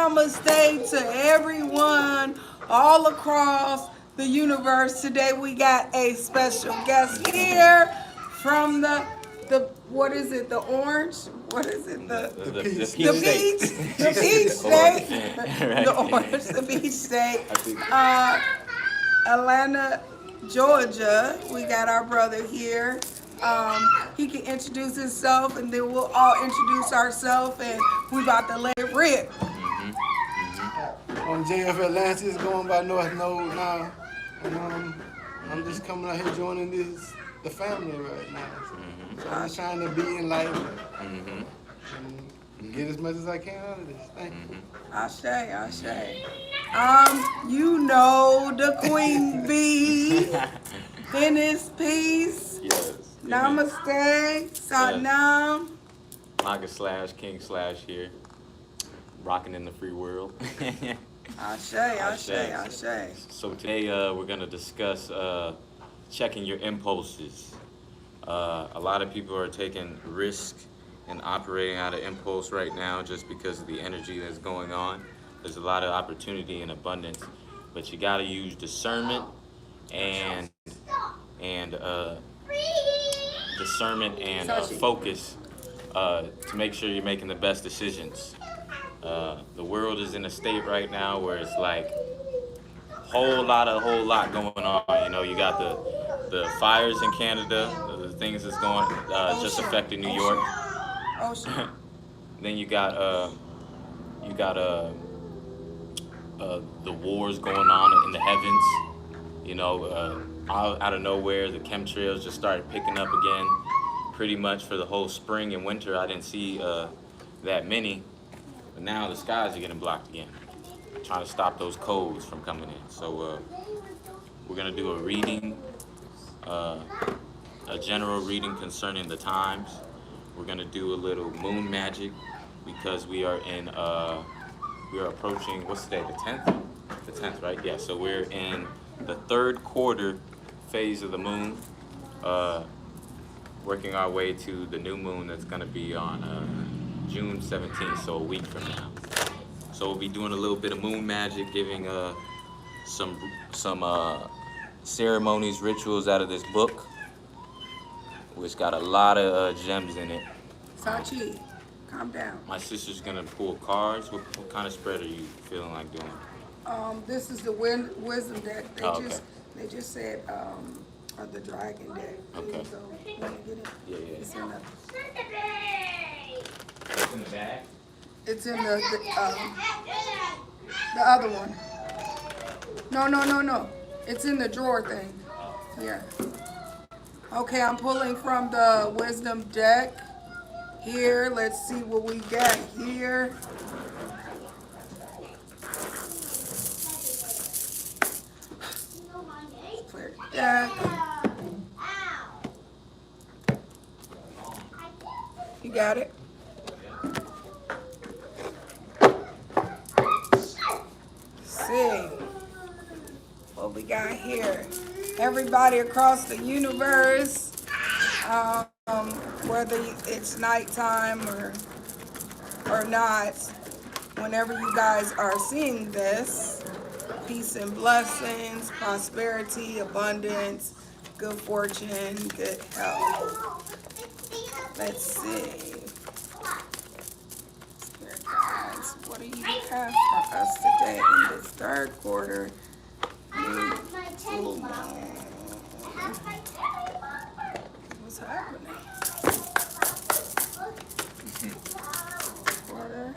namaste to everyone all across the universe. Today we got a special guest here from the what is it? The orange? What is it? The The beach, the beach state, the orange, the beach state, Atlanta, Georgia. We got our brother here. He can introduce himself, and then we'll all introduce ourselves, and we about to let it rip. I'm JF Atlantis, going by North Node now, and I'm just coming out here joining the family right now. So I'm just trying to be enlightened and get as much as I can out of this. Thank you. Ashe. You know the Queen Bee in this piece. Yes. Namaste, Satnam. Naga / King / here. Rocking in the free world. Ashe. So today we're going to discuss checking your impulses. A lot of people are taking risk and operating out of impulse right now just because of the energy that's going on. There's a lot of opportunity and abundance, but you got to use discernment and focus to make sure you're making the best decisions. The world is in a state right now where it's like whole lot going on. You know, you got the fires in Canada, the things that's going just affecting New York. Then you got the wars going on in the heavens. You know, out of nowhere, the chemtrails just started picking up again. Pretty much for the whole spring and winter, I didn't see that many. But now the skies are getting blocked again. Trying to stop those codes from coming in. So we're gonna do a reading, a general reading concerning the times. We're gonna do a little moon magic because we are approaching, what's today, the 10th? The 10th, right? Yeah, so we're in the third quarter phase of the moon, working our way to the new moon that's gonna be on June 17th, so a week from now. So we'll be doing a little bit of moon magic, giving some ceremonies, rituals out of this book, which got a lot of gems in it. Sachi, calm down. My sister's gonna pull cards. What kind of spread are you feeling like doing? This is the wisdom deck. Okay. They just said the dragon deck. Okay. So you wanna get it? Yeah. It's in the It's in the bag? It's in the other one. No. It's in the drawer thing. Yeah. Okay, I'm pulling from the wisdom deck. Here, let's see what we got here. Clear the deck. You got it? See what we got here. Everybody across the universe, whether it's nighttime or not, whenever you guys are seeing this, peace and blessings, prosperity, abundance, good fortune, good health. Let's see. Spirit guides, what do you have for us today in this third quarter? Full moon. What's happening? Quarter.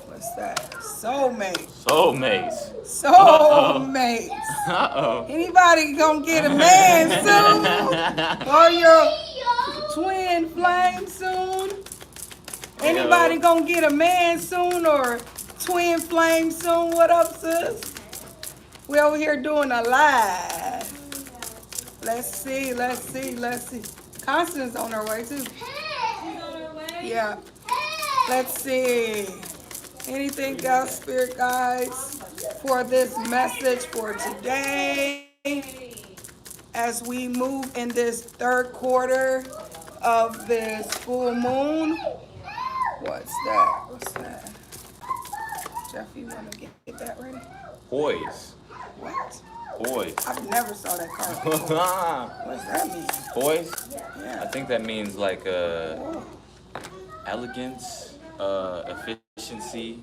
What's that? Soulmates. Uh-oh. Anybody gonna get a man soon? Or your twin flame soon? Anybody gonna get a man soon or twin flame soon? What up, sis? We over here doing a live. Let's see. Constance on her way too. Yeah. Let's see. Anything else, spirit guides, for this message for today as we move in this third quarter of this full moon? What's that? Jeff, you want to get that ready? Poise. What? Poise. I've never saw that card before. What does that mean? Poise? I Yeah. think that means like Oh, elegance, efficiency,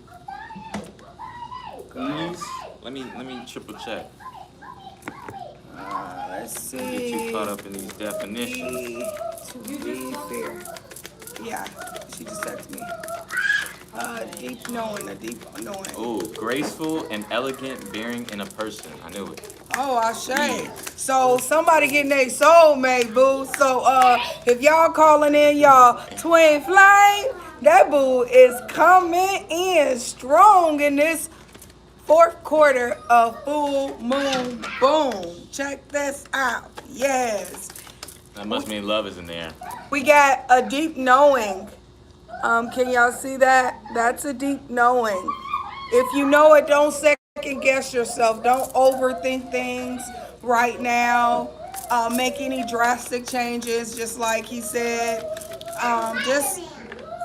ease. Let me triple check. let's Don't get too see. caught up in these definitions. To be fair. Yeah, she just texted me. Deep knowing, a deep knowing. Ooh, graceful and elegant bearing in a person. I knew it. Oh, Ashe. So somebody getting their soulmate, boo. So if y'all calling in y'all twin flame, that boo is coming in strong in this fourth quarter of full moon. Boom. Check this out. Yes. That must mean love is in there. We got a deep knowing. Can y'all see that? That's a deep knowing. If you know it, don't second guess yourself. Don't overthink things right now. Make any drastic changes, just like he said. Just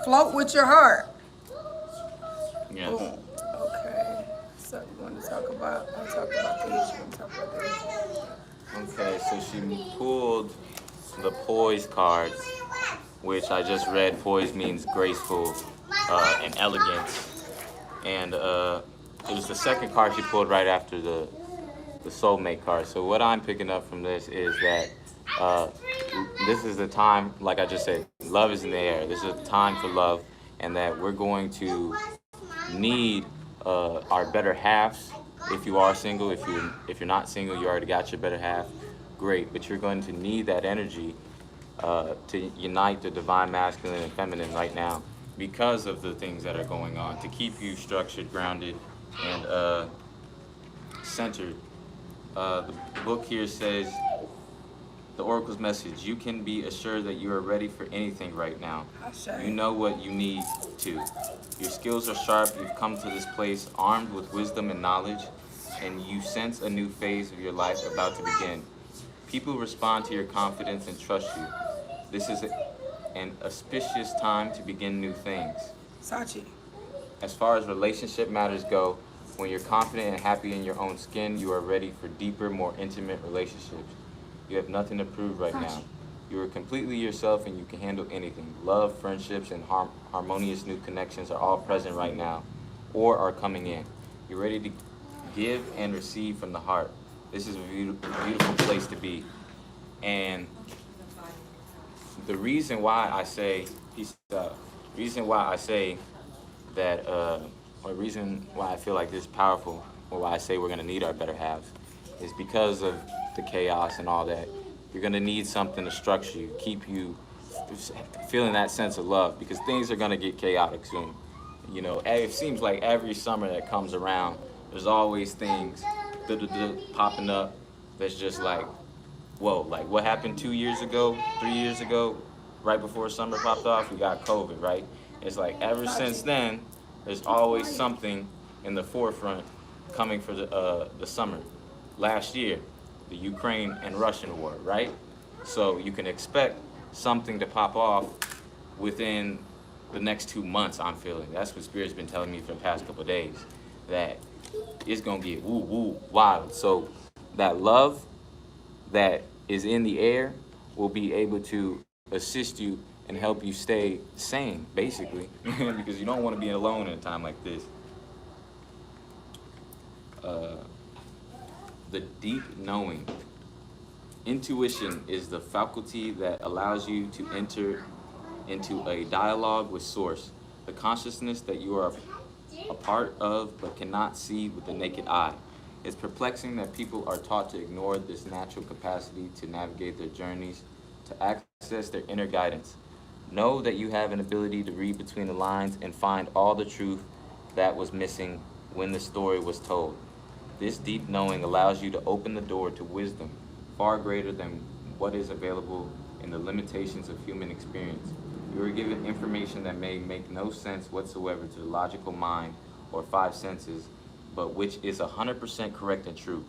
float with your heart. Yes. Boom. Okay. So you want to talk about? I'll talk about these. You want to talk about these? Okay, so she pulled the poise card, which I just read. Poise means graceful and elegance. And it was the second card she pulled right after the soulmate card. So what I'm picking up from this is that this is the time, like I just said, love is in the air. This is a time for love, and that we're going to need our better halves. If you are single, if you're not single, you already got your better half. Great, but you're going to need that energy to unite the divine masculine and feminine right now, because of the things that are going on, to keep you structured, grounded, and centered. The book here says, the Oracle's message, you can be assured that you are ready for anything right now. You know what you need to. Your skills are sharp, you've come to this place armed with wisdom and knowledge, and you sense a new phase of your life about to begin. People respond to your confidence and trust you. This is an auspicious time to begin new things. Sachi. As far as relationship matters go, when you're confident and happy in your own skin, you are ready for deeper, more intimate relationships. You have nothing to prove right now. You are completely yourself and you can handle anything. Love, friendships, and harmonious new connections are all present right now or are coming in. You're ready to give and receive from the heart. This is a beautiful place to be. And the reason why I say, reason why I say that, or reason why I feel like this is powerful, or why I say we're gonna need our better halves, is because of the chaos and all that. You're gonna need something to structure you, keep you feeling that sense of love, because things are gonna get chaotic soon. You know, it seems like every summer that comes around, there's always things popping up that's just like, whoa, like what happened 2 years ago, 3 years ago, right before summer popped off, we got COVID, right? It's like ever since then, there's always something in the forefront coming for the summer. Last year, the Ukraine and Russian war, right? So you can expect something to pop off within the next 2 months, I'm feeling. That's what Spirit's been telling me for the past couple of days, that it's gonna get woo wild. So that love that is in the air will be able to assist you and help you stay sane, basically, because you don't want to be alone in a time like this. The deep knowing. Intuition is the faculty that allows you to enter into a dialogue with Source, the consciousness that you are a part of but cannot see with the naked eye. It's perplexing that people are taught to ignore this natural capacity to navigate their journeys, to access their inner guidance. Know that you have an ability to read between the lines and find all the truth that was missing when the story was told. This deep knowing allows you to open the door to wisdom far greater than what is available in the limitations of human experience. You are given information that may make no sense whatsoever to the logical mind or five senses, but which is 100% correct and true.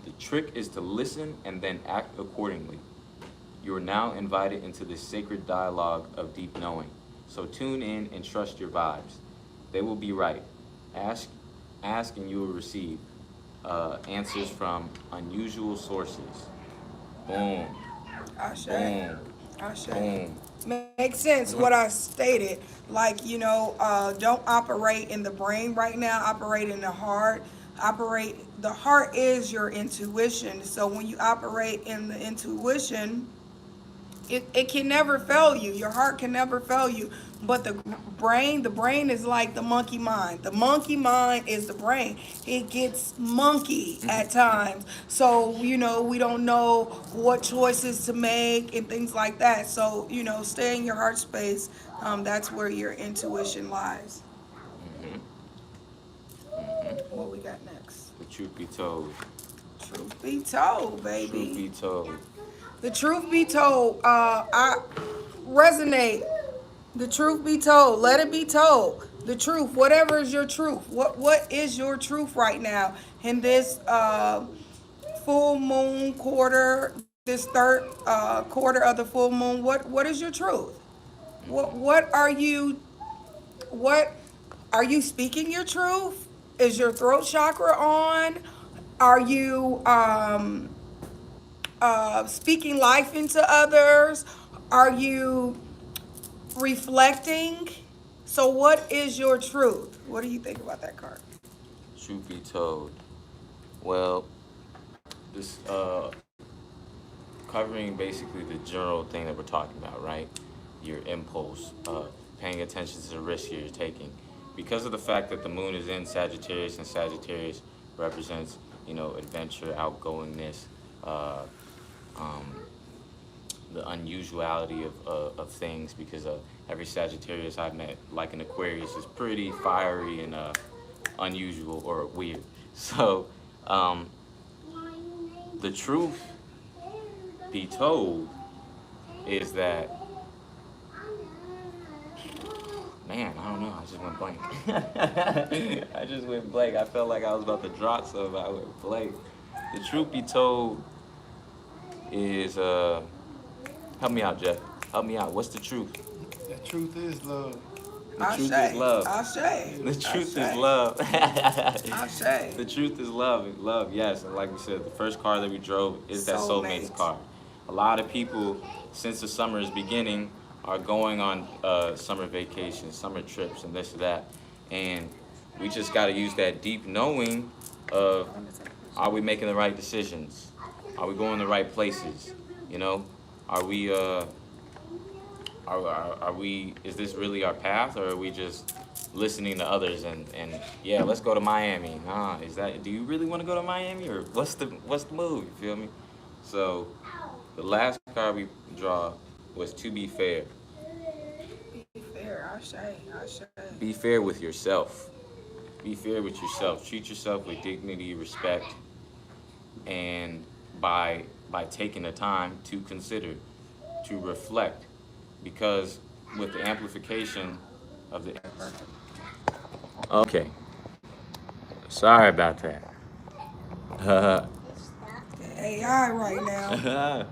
The trick is to listen and then act accordingly. You are now invited into this sacred dialogue of deep knowing. So tune in and trust your vibes. They will be right. Ask Ask and you will receive. Answers from unusual sources. Boom. Ashe. Boom. Ashe. Boom. Makes sense what I stated. Like, don't operate in the brain right now, operate in the heart. The heart is your intuition. So when you operate in the intuition, it can never fail you. Your heart can never fail you. But the brain is like the monkey mind. The monkey mind is the brain. It gets monkey at times. So, we don't know what choices to make and things like that. So, stay in your heart space. That's where your intuition lies. What we got next? The truth be told. Truth be told, baby. Truth be told. The truth be told, I resonate. The truth be told, let it be told. The truth, whatever is your truth. What is your truth right now in this full moon quarter, this third quarter of the full moon? What is your truth? What are you speaking your truth? Is your throat chakra on? Are you speaking life into others? Are you reflecting? So what is your truth? What do you think about that card? Truth be told. Well, this covering basically the general thing that we're talking about, right? Your impulse, paying attention to the risk you're taking. Because of the fact that the moon is in Sagittarius, and Sagittarius represents, adventure, outgoingness, the unusuality of things, because every Sagittarius I've met, like an Aquarius, is pretty fiery and unusual or weird. So the truth be told is that, man, I don't know, I just went blank. I just went blank. I felt like I was about to drop something. I went blank. The truth be told is, help me out, Jeff. Help me out. What's the truth? The truth is love. The truth is love. I say. The truth is love. I say. The truth is love. Love, yes. And like we said, the first card that we drove is that soulmates card. A lot of people, since the summer is beginning, are going on summer vacations, summer trips, and this and that. And we just got to use that deep knowing of, are we making the right decisions? Are we going the right places? Are we is this really our path, or are we just listening to others and yeah, let's go to Miami? Do you really want to go to Miami, or what's the move? You feel me? So the last card we draw was to be fair. Be fair, I say. Be fair with yourself. Be fair with yourself. Treat yourself with dignity, respect, and by taking the time to consider, to reflect, because with the amplification of the... Okay. Sorry about that. AI right now.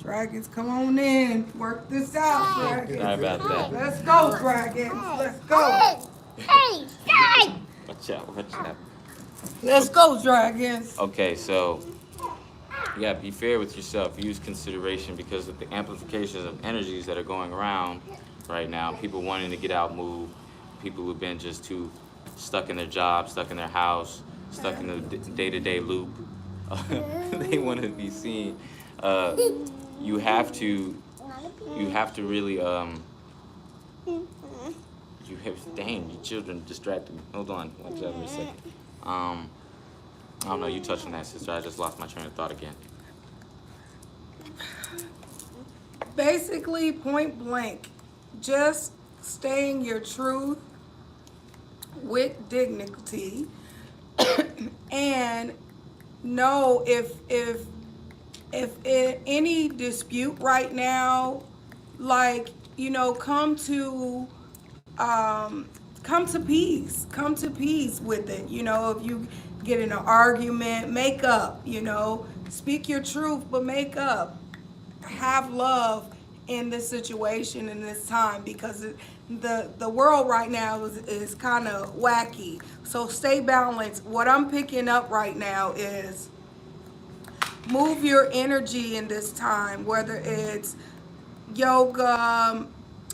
Dragons, come on in. Work this out, Dragons. Sorry about that. Let's go, Dragons. Let's go. Hey, hey! Watch out. Let's go, Dragons. Okay, so yeah, be fair with yourself. Use consideration, because of the amplifications of energies that are going around right now. People wanting to get out, move. People who've been just too stuck in their job, stuck in their house, stuck in the day-to-day loop. They want to be seen. You have to really dang, your children distracted me. Hold on, watch out for a second. I don't know, you touched on that, sister. I just lost my train of thought again. Basically, point blank, just staying your truth with dignity, and know if any dispute right now, like, come to peace. Come to peace with it. If you get in an argument, make up. Speak your truth, but make up. Have love in this situation, in this time, because the world right now is kind of wacky. So stay balanced. What I'm picking up right now is move your energy in this time, whether it's yoga,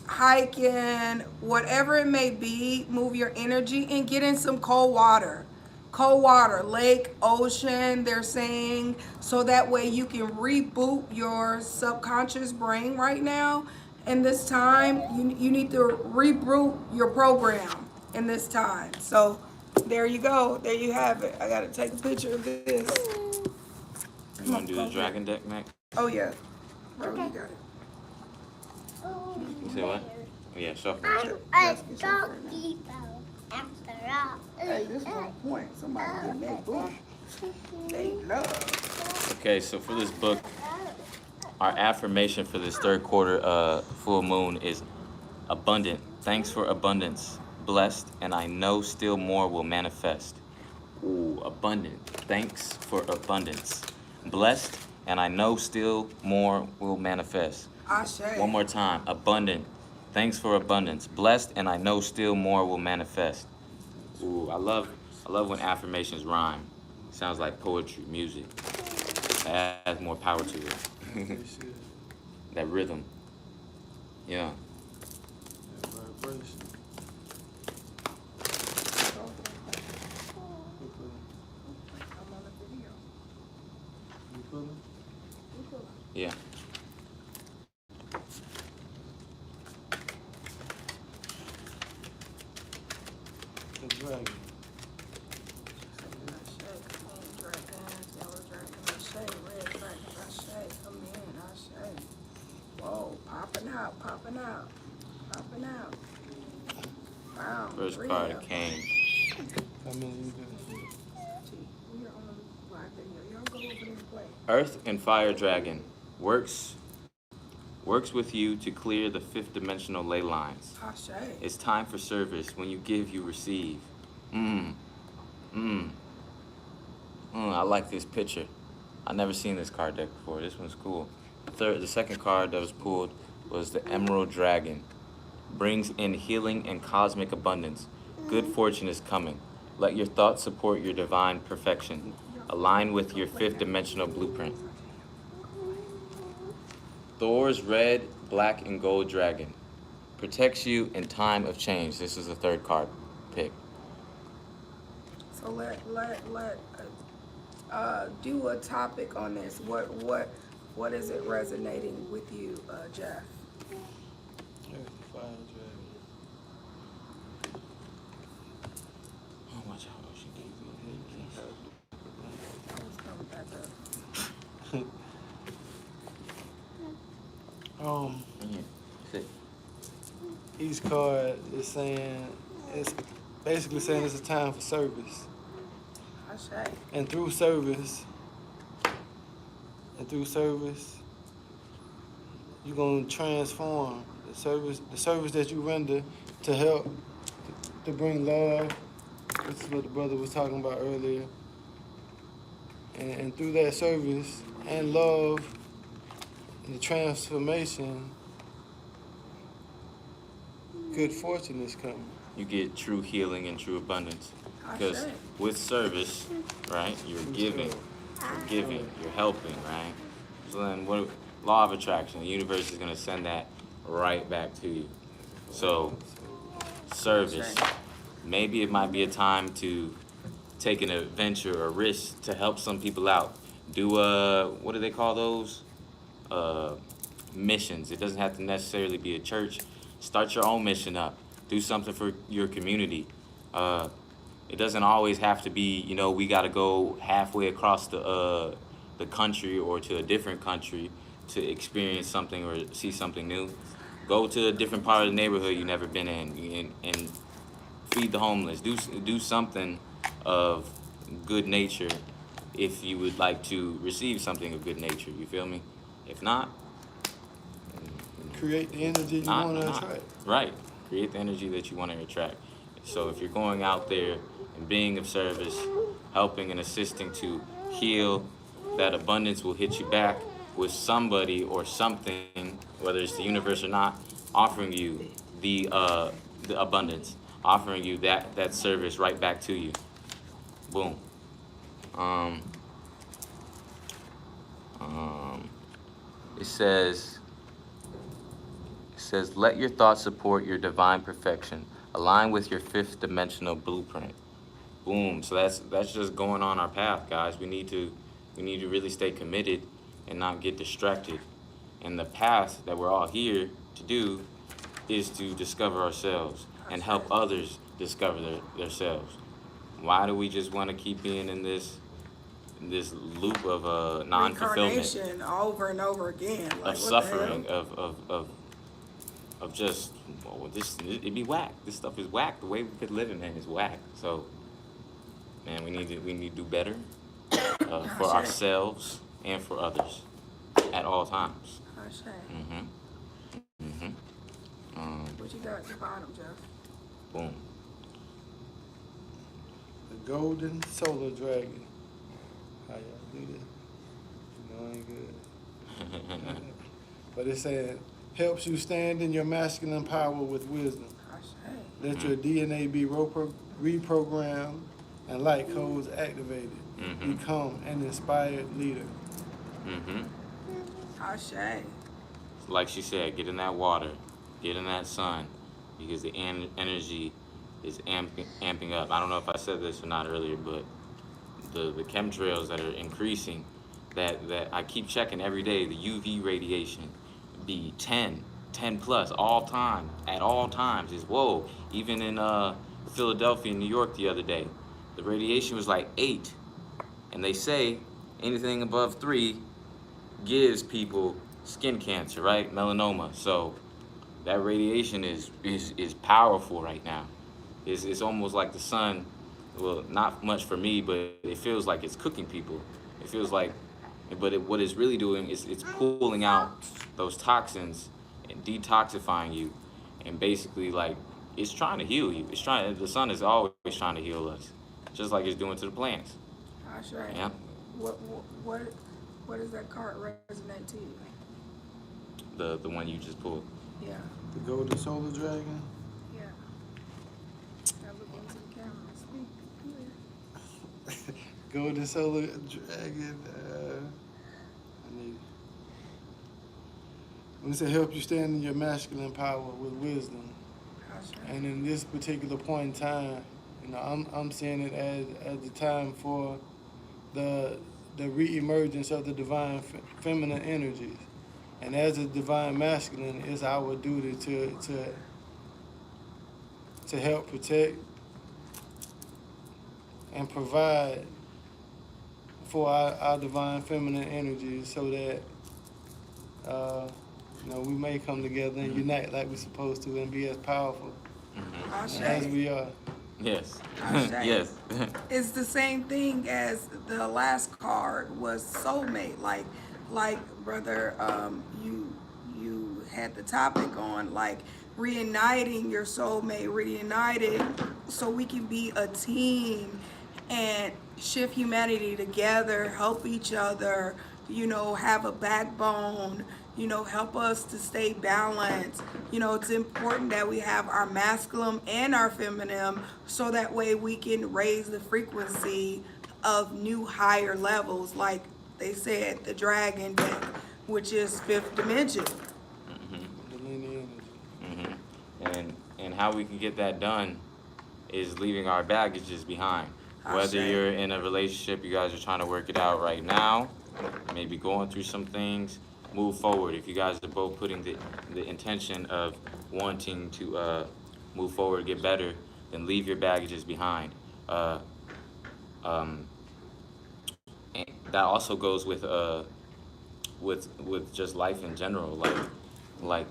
hiking, whatever it may be. Move your energy and get in some cold water. Cold water, lake, ocean, they're saying, so that way you can reboot your subconscious brain right now. In this time, you need to reboot your program in this time. So there you go. There you have it. I got to take a picture of this. You want to do the dragon deck, Mac? Oh, yeah. Bro, you got it. You say what? Oh, yeah, shuffle. I'm a doggy after all. Hey, this is on point. Somebody getting that book. They love. Okay, so for this book, our affirmation for this third quarter full moon is abundant. Thanks for abundance. Blessed, and I know still more will manifest. Ooh, abundant. Thanks for abundance. Blessed, and I know still more will manifest. Ashe. One more time. Abundant. Thanks for abundance. Blessed, and I know still more will manifest. Ooh, I love when affirmations rhyme. Sounds like poetry, music. It adds more power to it. That rhythm. Yeah. Yeah. The dragon. Whoa, popping out, popping out, popping out. Wow. First real. card came. How many you got? We're on live video. Y'all go over there and play. Earth and Fire Dragon works with you to clear the fifth dimensional ley lines. Ashe. It's time for service. When you give, you receive. I like this picture. I've never seen this card deck before. This one's cool. The second card that was pulled was the Emerald Dragon. Brings in healing and cosmic abundance. Good fortune is coming. Let your thoughts support your divine perfection. Align with your fifth dimensional blueprint. Thor's red, black, and gold dragon. Protects you in time of change. This is the third card pick. So let do a topic on this. What is it resonating with you, Jeff? Fire dragon. Oh, watch out. She gave me It's coming back up. Sit. Each card is saying, it's basically saying it's a time for service. Ashe. And through service, you're gonna transform the service that you render to help to bring love. This is what the brother was talking about earlier. And through that service and love and the transformation, good fortune is coming. You get true healing and true abundance. Because Ashe. with service, right, you're giving, you're helping, right? So then what, law of attraction, the universe is gonna send that right back to you. So service, maybe it might be a time to take an adventure or risk to help some people out. Do what do they call those? Missions. It doesn't have to necessarily be a church. Start your own mission up. Do something for your community. It doesn't always have to be, we got to go halfway across the country or to a different country to experience something or see something new. Go to a different part of the neighborhood you've never been in and feed the homeless. Do something of good nature if you would like to receive something of good nature. You feel me? If not, Create the energy you want to attract. Right. Create the energy that you want to attract. So if you're going out there and being of service, helping and assisting to heal, that abundance will hit you back with somebody or something, whether it's the universe or not, offering you the abundance, offering you that service right back to you. Boom. Um, it says, let your thoughts support your divine perfection. Align with your fifth dimensional blueprint. Boom. So that's just going on our path, guys. We need to really stay committed and not get distracted. And the path that we're all here to do is to discover ourselves and help others discover themselves. Why do we just want to keep being in this loop of non-fulfillment, Reincarnation over and over again. Like, of what the suffering, hell? of just, well, it'd be whack. This stuff is whack. The way we've been living, man, is whack. So, man, we need to do better for ourselves and for others at all times. What you got at the bottom, Jeff? Boom. The golden solar dragon. How y'all do this? You know, ain't good. But it said, helps you stand in your masculine power with wisdom. Let your DNA be reprogrammed and light codes activated. Become an inspired leader. Ashe. Like she said, get in that water, get in that sun, because the energy is amping up. I don't know if I said this or not earlier, but the chemtrails that are increasing, that I keep checking every day, the UV radiation be 10 plus at all times is whoa. Even in Philadelphia, New York the other day, the radiation was like 8, and they say anything above 3 gives people skin cancer, right? Melanoma. So that radiation is powerful right now. It's almost like the sun, well, not much for me, but it feels like it's cooking people. It feels like, but what it's really doing is it's pulling out those toxins and detoxifying you, and basically like it's trying to heal you. The sun is always trying to heal us, just like it's doing to the plants. Ashe. Yeah. What does that card resonate to you? The one you just pulled. Yeah. The golden solar dragon. Yeah. I look into the camera. Speak. Golden solar dragon. I need. When it said help you stand in your masculine power with wisdom, and in this particular point in time, you know, I'm seeing it as the time for the re-emergence of the divine feminine energies, and as a divine masculine, it's our duty to help protect and provide for our divine feminine energies, so that you know, we may come together and unite like we're supposed to, and be as powerful as we are. Yes. Ashe. Yes. It's the same thing as the last card was soulmate. Like brother, you had the topic on like reuniting your soulmate, reunited so we can be a team and shift humanity together, help each other, you know, have a backbone, you know, help us to stay balanced. You know, it's important that we have our masculine and our feminine, so that way we can raise the frequency of new higher levels, like they said, the dragon deck, which is 5th dimension. The linear energy. And how we can get that done is leaving our baggages behind. Whether you're in a relationship, you guys are trying to work it out right now, maybe going through some things, move forward. If you guys are both putting the intention of wanting to move forward, get better, then leave your baggages behind. And that also goes with just life in general. Like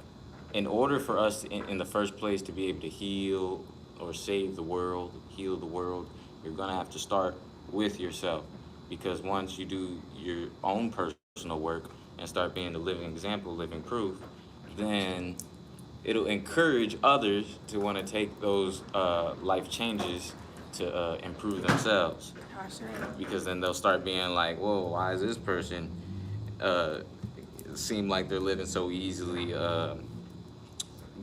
in order for us in the first place to be able to heal or save the world, heal the world, you're gonna have to start with yourself. Because once you do your own personal work and start being the living example, living proof, then it'll encourage others to want to take those life changes to improve themselves. Because then they'll start being like, whoa, why is this person seem like they're living so easily,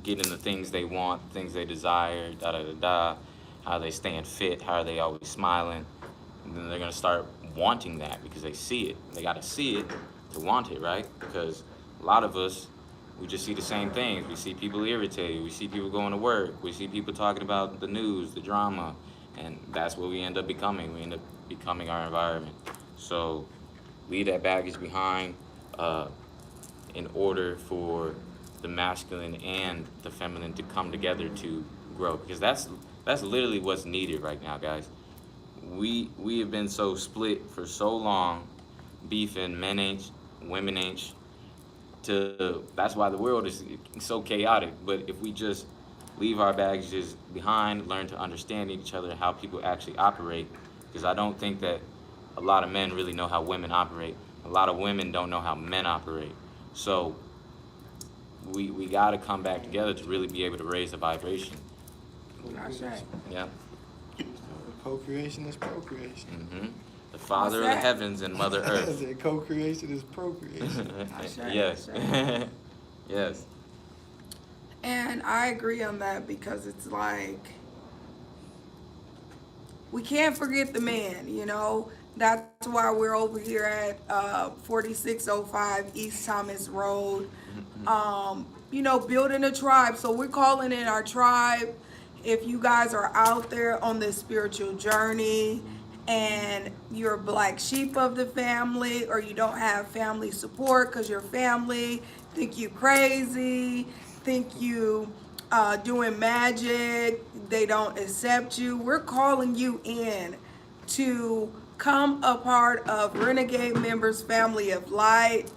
getting the things they want, things they desire, da da da da. How are they staying fit? How are they always smiling? And then they're gonna start wanting that because they see it. They gotta see it to want it, right? Because a lot of us, we just see the same things. We see people irritated. We see people going to work. We see people talking about the news, the drama, and that's what we end up becoming. We end up becoming our environment. So leave that baggage behind in order for the masculine and the feminine to come together to grow. Because that's literally what's needed right now, guys. We have been so split for so long, beefing men ain't, women ain't. That's why the world is so chaotic. But if we just leave our baggages behind, learn to understand each other, how people actually operate, because I don't think that a lot of men really know how women operate. A lot of women don't know how men operate. So we got to come back together to really be able to raise the vibration. That's right. Yeah. Co-creation is procreation. Mm-hmm. The Father of the that? heavens and Mother I Earth. said co-creation is procreation. Yes. Yes. And I agree on that because it's like, we can't forget the man, you know? That's why we're over here at 4605 East Thomas Road, you know, building a tribe. So we're calling in our tribe. If you guys are out there on this spiritual journey and you're a black sheep of the family, or you don't have family support because your family think you crazy, think you doing magic, they don't accept you, we're calling you in to come a part of Renegade Members Family of Light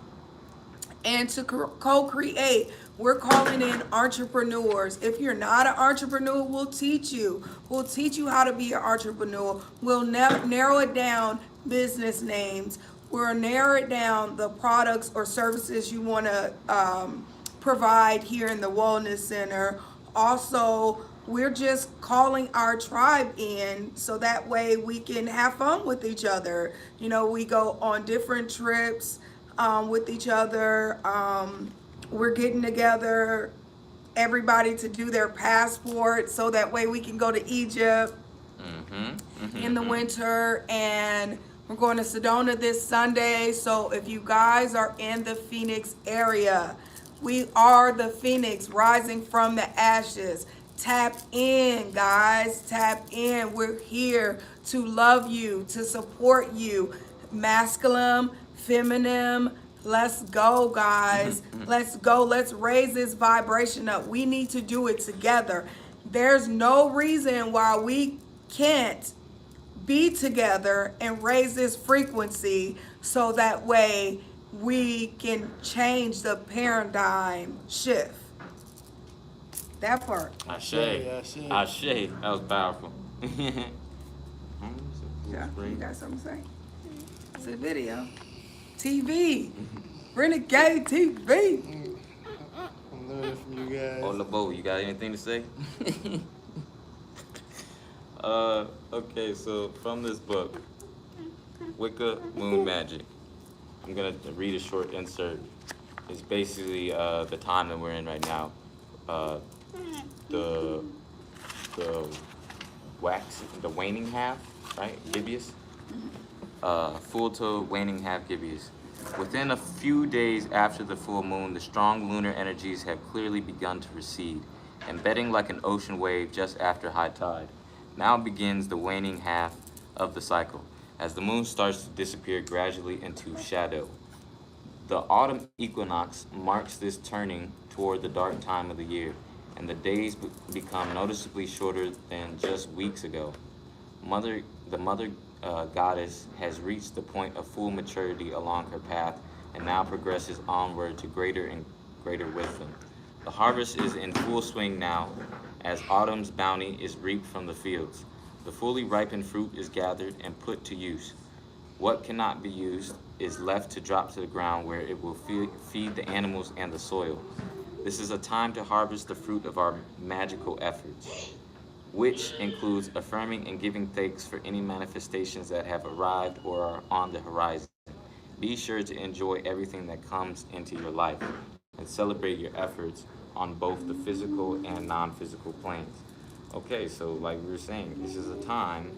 and to co-create. We're calling in entrepreneurs. If you're not an entrepreneur, we'll teach you. We'll teach you how to be an entrepreneur. We'll narrow it down business names. We'll narrow it down the products or services you want to provide here in the Wellness Center. Also, we're just calling our tribe in so that way we can have fun with each other. You know, we go on different trips with each other. We're getting together, everybody to do their passport so that way we can go to Egypt in the winter. And we're going to Sedona this Sunday. So if you guys are in the Phoenix area, we are the Phoenix rising from the ashes. Tap in, guys, tap in. We're here to love you, to support you. Masculine, feminine, let's go, guys. Let's go. Let's raise this vibration up. We need to do it together. There's no reason why we can't be together and raise this frequency so that way we can change the paradigm shift. That part. Ashe. Ashe. Ashe. That was powerful. Yeah, you got something to say? It's a video. TV. Renegade TV. I'm learning from you guys. Oh, LeBeau, you got anything to say? Okay, so from this book, Wicca Moon Magic, I'm gonna read a short insert. It's basically the time that we're in right now. The waning half, right? Gibeus. Full to waning half Gibeus. Within a few days after the full moon, the strong lunar energies have clearly begun to recede, embedding like an ocean wave just after high tide. Now begins the waning half of the cycle, as the moon starts to disappear gradually into shadow. The autumn equinox marks this turning toward the dark time of the year, and the days become noticeably shorter than just weeks ago. The mother goddess has reached the point of full maturity along her path and now progresses onward to greater and greater wisdom. The harvest is in full swing now, as autumn's bounty is reaped from the fields. The fully ripened fruit is gathered and put to use. What cannot be used is left to drop to the ground where it will feed the animals and the soil. This is a time to harvest the fruit of our magical efforts, which includes affirming and giving thanks for any manifestations that have arrived or are on the horizon. Be sure to enjoy everything that comes into your life and celebrate your efforts on both the physical and non-physical planes. Okay, so like we were saying, this is a time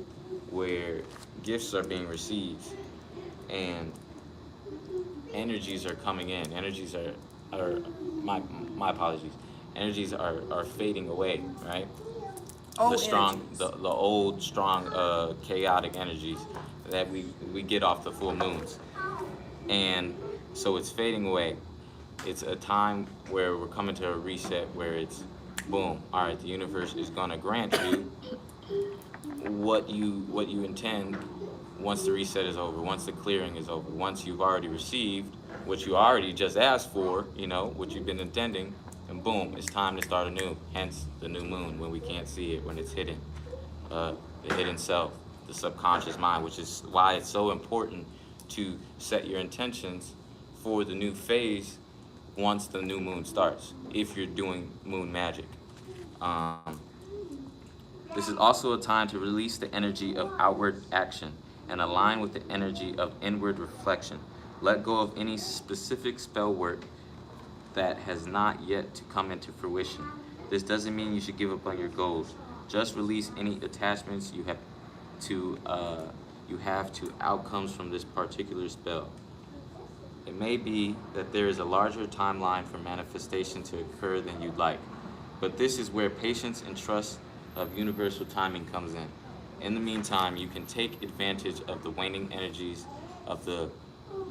where gifts are being received and energies are coming in. Energies are my apologies. Energies are fading away, right? The strong, energies. the old strong, chaotic energies that we get off the full moons, and so it's fading away. It's a time where we're coming to a reset where it's boom. All right, the universe is gonna grant you what you intend once the reset is over, once the clearing is over, once you've already received what you already just asked for, you know, what you've been intending, and boom, it's time to start anew. Hence the new moon, when we can't see it, when it's hidden, the hidden self, the subconscious mind, which is why it's so important to set your intentions for the new phase once the new moon starts, if you're doing moon magic. Um, this is also a time to release the energy of outward action and align with the energy of inward reflection. Let go of any specific spell work that has not yet to come into fruition. This doesn't mean you should give up on your goals. Just release any attachments you have to outcomes from this particular spell. It may be that there is a larger timeline for manifestation to occur than you'd like, but this is where patience and trust of universal timing comes in. In the meantime, you can take advantage of the waning energies of the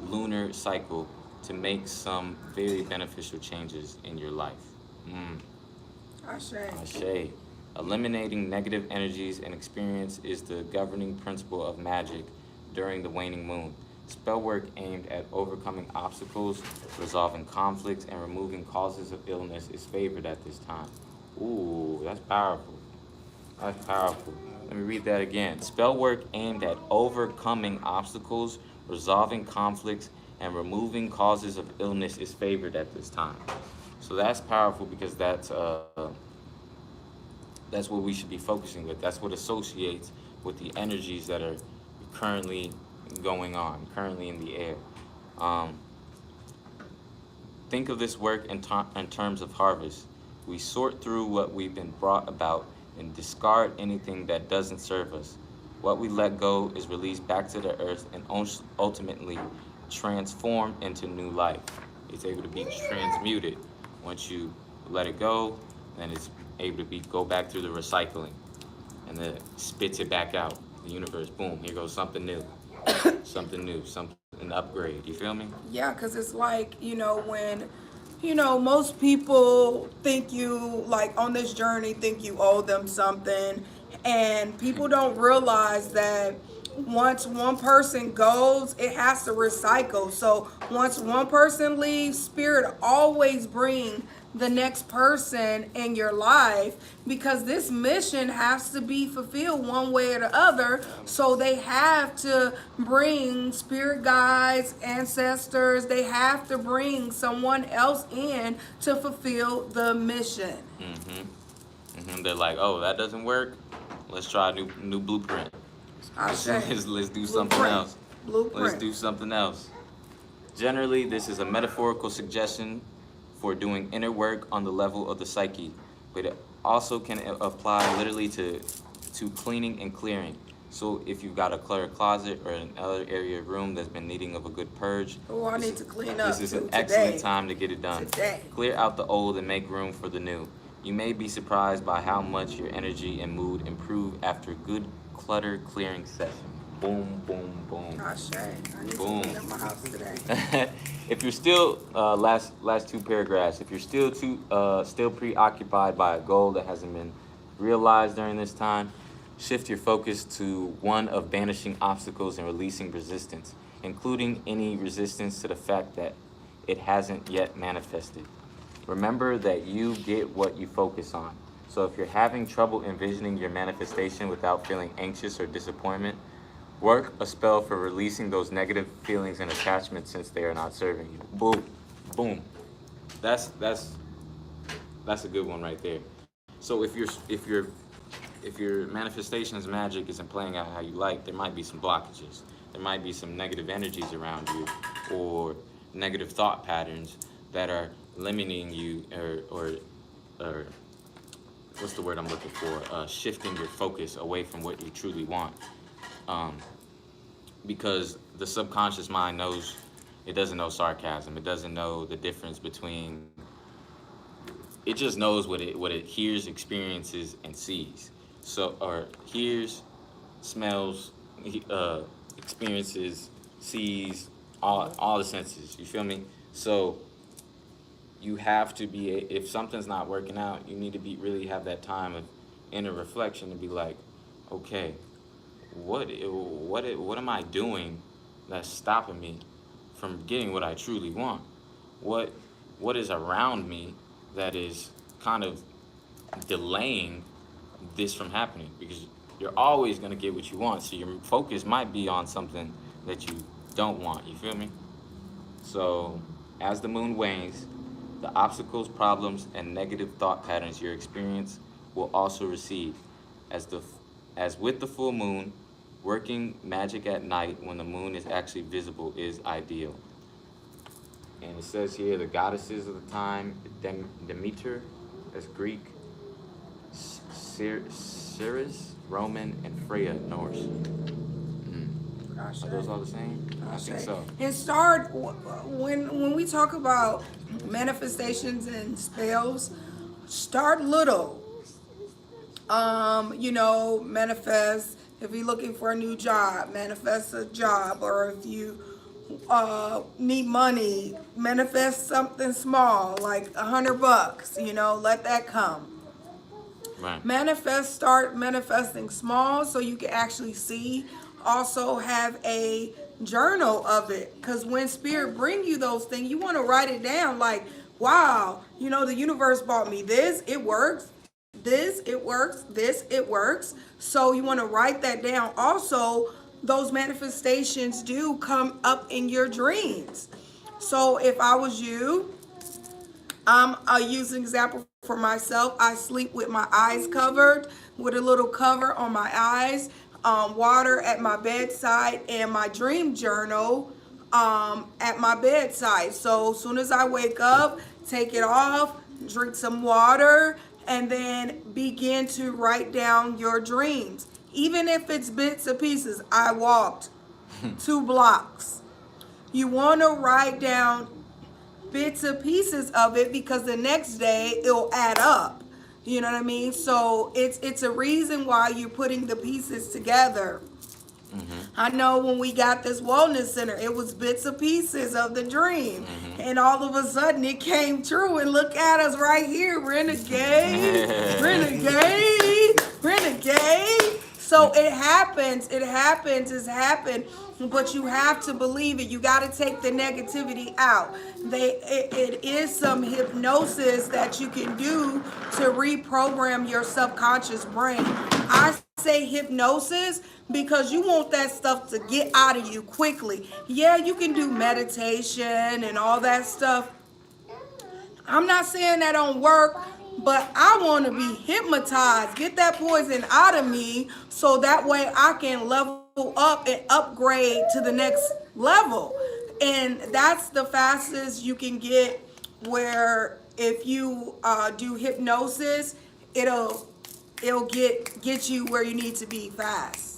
lunar cycle to make some very beneficial changes in your life. Ashe. Eliminating negative energies and experience is the governing principle of magic during the waning moon. Spell work aimed at overcoming obstacles, resolving conflicts, and removing causes of illness is favored at this time. Ooh, that's powerful. That's powerful. Let me read that again. Spell work aimed at overcoming obstacles, resolving conflicts, and removing causes of illness is favored at this time. So that's powerful because that's what we should be focusing with. That's what associates with the energies that are currently going on, currently in the air. Think of this work in terms of harvest. We sort through what we've been brought about and discard anything that doesn't serve us. What we let go is released back to the earth and ultimately transformed into new life. It's able to be transmuted. Once you let it go, then it's able to go back through the recycling, and then it spits it back out. The universe, boom, here goes something new. Something new, an upgrade. You feel me? Yeah, because it's like, when, most people think you, like, on this journey, think you owe them something. And people don't realize that once one person goes, it has to recycle. So once one person leaves, spirit always bring the next person in your life, because this mission has to be fulfilled one way or the other. So they have to bring spirit guides, ancestors, they have to bring someone else in to fulfill the mission. They're like, oh, that doesn't work, let's try a new blueprint. Let's do something else. Let's do something else. Generally, this is a metaphorical suggestion for doing inner work on the level of the psyche, but it also can apply literally to cleaning and clearing. So if you've got a cluttered closet or another area of room that's been needing of a good purge, I need to clean up. This is an excellent time to get it done. Today. Clear out the old and make room for the new. You may be surprised by how much your energy and mood improve after a good clutter clearing session. Boom, boom, boom. Ashe. I need to Boom. clean up my house today. If you're still last two paragraphs, if you're still preoccupied by a goal that hasn't been realized during this time, shift your focus to one of banishing obstacles and releasing resistance, including any resistance to the fact that it hasn't yet manifested. Remember that you get what you focus on. So if you're having trouble envisioning your manifestation without feeling anxious or disappointment, work a spell for releasing those negative feelings and attachments since they are not serving you. Boom, boom. That's a good one right there. So if your manifestations magic isn't playing out how you like, there might be some blockages. There might be some negative energies around you or negative thought patterns that are limiting you or or what's the word I'm looking for? Shifting your focus away from what you truly want. Um, because the subconscious mind knows, it doesn't know sarcasm. It doesn't know the difference between, it just knows what it hears, experiences, and sees. So, or hears, smells, experiences, sees, all the senses. You feel me? So you have to be, if something's not working out, you need to be really have that time of inner reflection and be like, okay, what am I doing that's stopping me from getting what I truly want? What is around me that is kind of delaying this from happening? Because you're always gonna get what you want, so your focus might be on something that you don't want. You feel me? So as the moon wanes, the obstacles, problems, and negative thought patterns you experience will also recede. As with the full moon, working magic at night when the moon is actually visible is ideal. And it says here the goddesses of the time, Demeter, that's Greek, Ceres, Roman, and Freya, Norse. Are those all the same? I think so. And start when we talk about manifestations and spells, start little. Manifest if you're looking for a new job, manifest a job, or if you need money, manifest something small like $100. Let that come. Right. Start manifesting small so you can actually see. Also have a journal of it, because when spirit bring you those things, you want to write it down like, wow, the universe bought me this, it works, this, it works, this, it works. So you want to write that down. Also, those manifestations do come up in your dreams. So if I was you, I'll use an example for myself. I sleep with my eyes covered, with a little cover on my eyes, water at my bedside, and my dream journal at my bedside. So as soon as I wake up, take it off, drink some water, and then begin to write down your dreams. Even if it's bits and pieces. I walked 2 blocks. You want to write down bits and pieces of it, because the next day it'll add up. You know what I mean? So it's a reason why you're putting the pieces together. I know when we got this wellness center, it was bits and pieces of the dream. And all of a sudden it came true, and look at us right here, renegade, renegade. So it happens, it's happened, but you have to believe it. You got to take the negativity out. It is some hypnosis that you can do to reprogram your subconscious brain. I say hypnosis because you want that stuff to get out of you quickly. Yeah, you can do meditation and all that stuff. I'm not saying that don't work, but I want to be hypnotized. Get that poison out of me so that way I can level up and upgrade to the next level. And that's the fastest you can get, where if you do hypnosis, it'll get you where you need to be fast.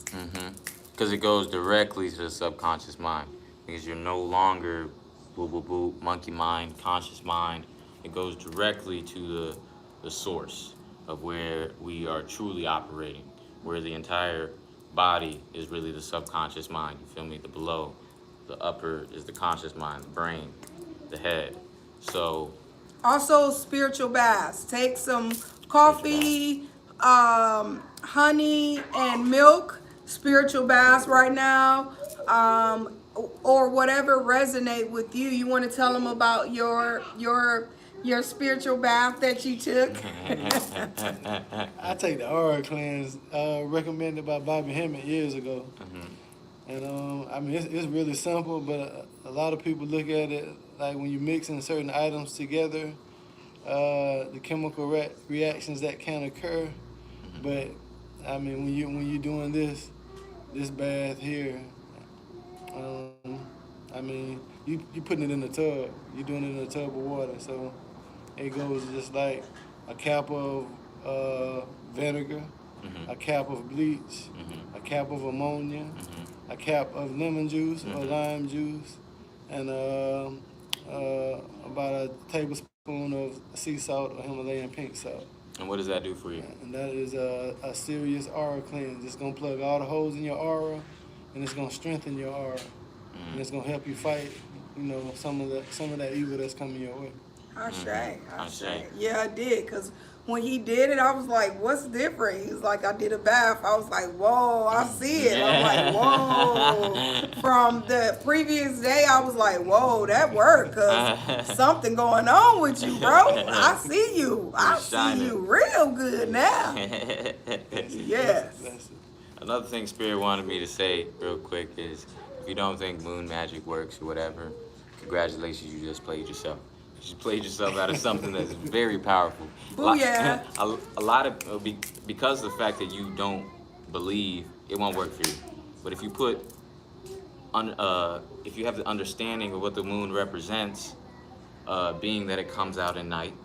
Because it goes directly to the subconscious mind. Because you're no longer monkey mind, conscious mind. It goes directly to the source of where we are truly operating, where the entire body is really the subconscious mind. You feel me? The below, the upper is the conscious mind, the brain, the head. So also spiritual baths. Take some coffee, honey, and milk. Spiritual baths right now, or whatever resonate with you. You want to tell them about your spiritual bath that you took? I take the aura cleanse recommended by Bobby Hemmett years ago. And it's really simple, but a lot of people look at it like when you're mixing certain items together, the chemical reactions that can occur. But when you're doing this bath here, you putting it in the tub. You're doing it in a tub of water, so it goes just like a cap of vinegar, Mhm. a cap of bleach, Mhm. a cap of ammonia, Mhm. a cap of lemon juice or lime juice, and about a tablespoon of sea salt or Himalayan pink salt. And what does that do for you? And that is a serious aura cleanse. It's gonna plug all the holes in your aura, and it's gonna strengthen your aura, and it's gonna help you fight, some of that evil that's coming your way. Ashe. Ashe. Yeah, I did. Because when he did it, I was like, what's different? He was like, I did a bath. I was like, whoa, I see it. I'm like, whoa. From the previous day, I was like, whoa, that worked. Because something going on with you, bro. I see you. I see you real good now. Yes. That's it. Another thing Spirit wanted me to say real quick is, if you don't think moon magic works or whatever, congratulations, you just played yourself. You just played yourself out of something that's very powerful. Booyah. A lot of because of the fact that you don't believe, it won't work for you. But if you if you have the understanding of what the moon represents, being that it comes out at night,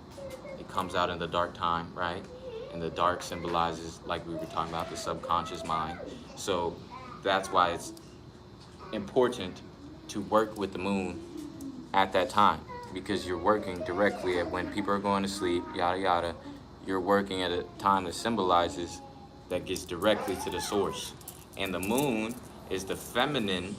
it comes out in the dark time, right? And the dark symbolizes, like we were talking about, the subconscious mind. So that's why it's important to work with the moon at that time, because you're working directly at when people are going to sleep, yada yada. You're working at a time that symbolizes, that gets directly to the source. And the moon is the feminine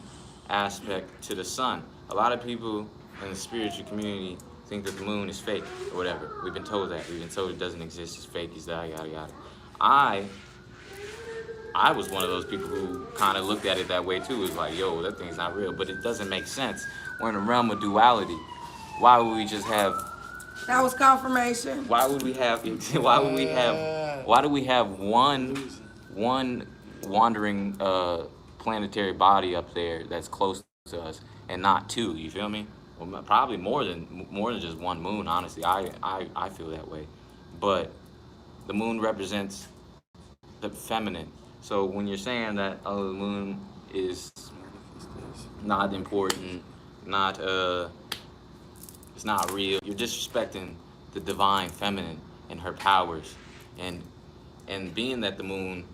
aspect to the sun. A lot of people in the spiritual community think that the moon is fake or whatever. We've been told that. We've been told it doesn't exist, it's fake, it's yada yada yada. I was one of those people who kind of looked at it that way too. It was like, yo, that thing's not real, but it doesn't make sense. We're in a realm of duality. Why would we just have? That was confirmation. Why would we have? Why do we have one wandering planetary body up there that's close to us, and not two? You feel me? Well, probably more than just one moon. Honestly, I feel that way. But the moon represents the feminine. So when you're saying that, the moon is not important, it's not real, you're disrespecting the divine feminine and her powers. And being that the moon,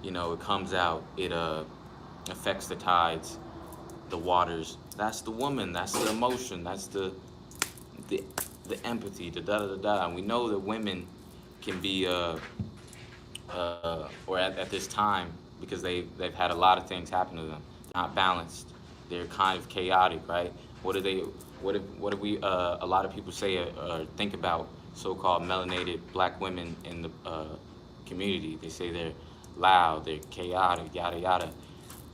it comes out, it affects the tides, the waters. That's the woman, that's the emotion, that's the empathy, the da-da-da-da. And we know that women can be or at this time, because they've had a lot of things happen to them, they're not balanced, they're kind of chaotic, right? What do we a lot of people say or think about so-called melanated black women in the community? They say they're loud, they're chaotic, yada yada.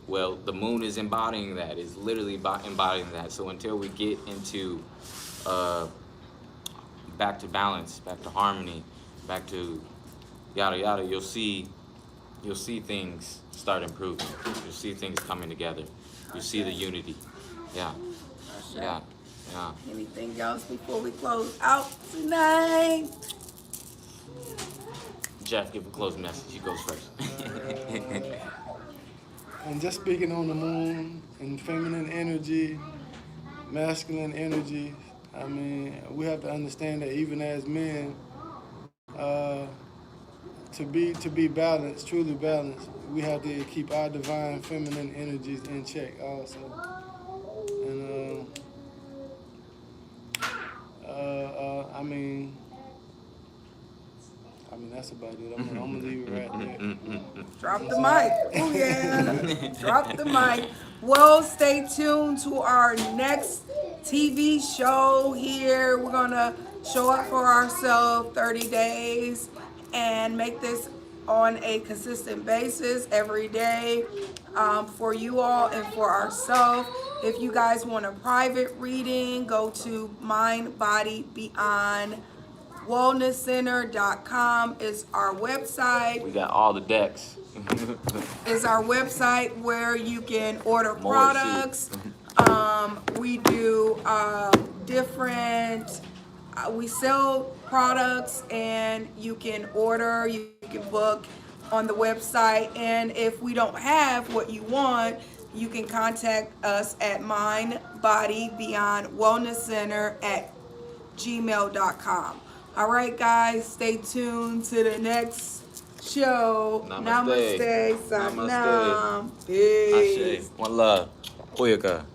Well, the moon is embodying that, is literally embodying that. So until we get into back to balance, back to harmony, back to yada yada, you'll see things start improving. You'll see things coming together. You'll see the unity. Yeah. Yeah. Yeah. Anything else before we close out tonight? Jeff, give a closing message. He goes first. And just speaking on the moon and feminine energy, masculine energy, I mean, we have to understand that even as men, to be balanced, truly balanced, we have to keep our divine feminine energies in check also. And I mean that's about it. I'm gonna leave it right there. Drop the mic. Oh yeah. Drop the mic. Well, stay tuned to our next TV show here. We're gonna show up for ourselves 30 days and make this on a consistent basis every day for you all and for ourselves. If you guys want a private reading, go to Mind Body Beyond wellnesscenter.com is our website. We got all the decks. Is our website where you can order More products. We do different, we sell products and you can order, you can book on the website. And if we don't have what you want, you can contact us at Mind Body Beyond Wellness Center at gmail.com. All right, guys, stay tuned to the next show. Namaste. Namaste. Namaste. Salam. Peace. Ashe. One love. Booyaka.